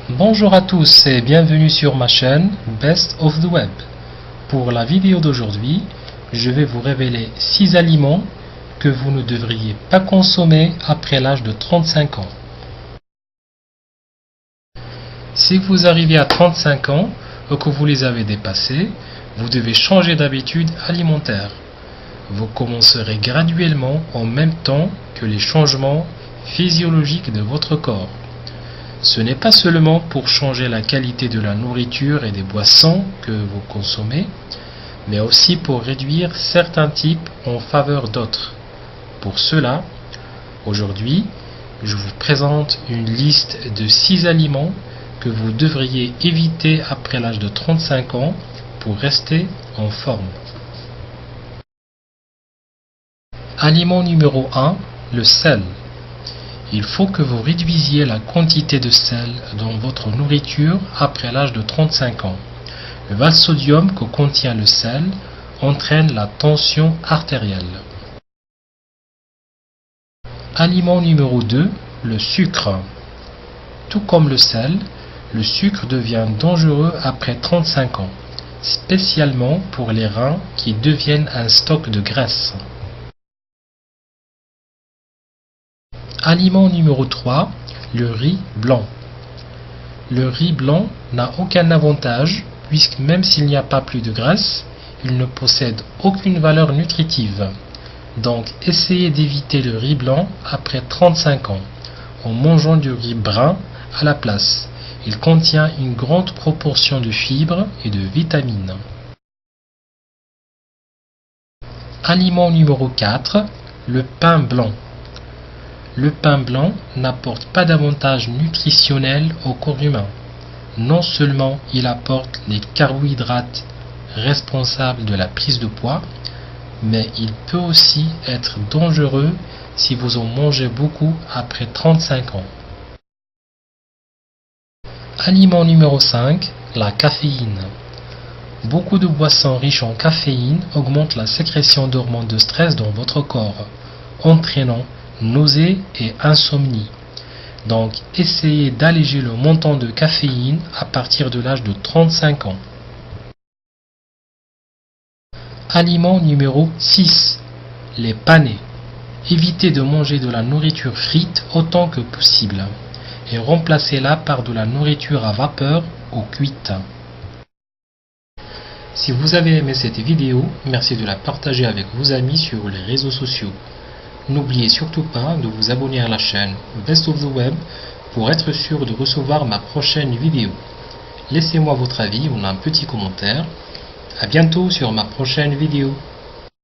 Bonjour à tous et bienvenue sur ma chaîne Best of the Web. Pour la vidéo d'aujourd'hui, je vais vous révéler 6 aliments que vous ne devriez pas consommer après l'âge de 35 ans. Si vous arrivez à 35 ans ou que vous les avez dépassés, vous devez changer d'habitude alimentaire. Vous commencerez graduellement en même temps que les changements physiologiques de votre corps. Ce n'est pas seulement pour changer la qualité de la nourriture et des boissons que vous consommez, mais aussi pour réduire certains types en faveur d'autres. Pour cela, aujourd'hui, je vous présente une liste de 6 aliments que vous devriez éviter après l'âge de 35 ans pour rester en forme. Aliment numéro 1, le sel. Il faut que vous réduisiez la quantité de sel dans votre nourriture après l'âge de 35 ans. Le bas sodium que contient le sel entraîne la tension artérielle. Aliment numéro 2, le sucre. Tout comme le sel, le sucre devient dangereux après 35 ans, spécialement pour les reins qui deviennent un stock de graisse. Aliment numéro 3, le riz blanc. Le riz blanc n'a aucun avantage puisque même s'il n'y a pas plus de graisse, il ne possède aucune valeur nutritive. Donc essayez d'éviter le riz blanc après 35 ans en mangeant du riz brun à la place. Il contient une grande proportion de fibres et de vitamines. Aliment numéro 4, le pain blanc. Le pain blanc n'apporte pas d'avantage nutritionnel au corps humain. Non seulement il apporte les carbohydrates responsables de la prise de poids, mais il peut aussi être dangereux si vous en mangez beaucoup après 35 ans. Aliment numéro 5, la caféine. Beaucoup de boissons riches en caféine augmentent la sécrétion d'hormones de stress dans votre corps, entraînant nausées et insomnie. Donc essayez d'alléger le montant de caféine à partir de l'âge de 35 ans. Aliment numéro 6, les panés. Évitez de manger de la nourriture frite autant que possible et remplacez-la par de la nourriture à vapeur ou cuite. Si vous avez aimé cette vidéo, merci de la partager avec vos amis sur les réseaux sociaux. N'oubliez surtout pas de vous abonner à la chaîne Best of the Web pour être sûr de recevoir ma prochaine vidéo. Laissez-moi votre avis ou un petit commentaire. À bientôt sur ma prochaine vidéo.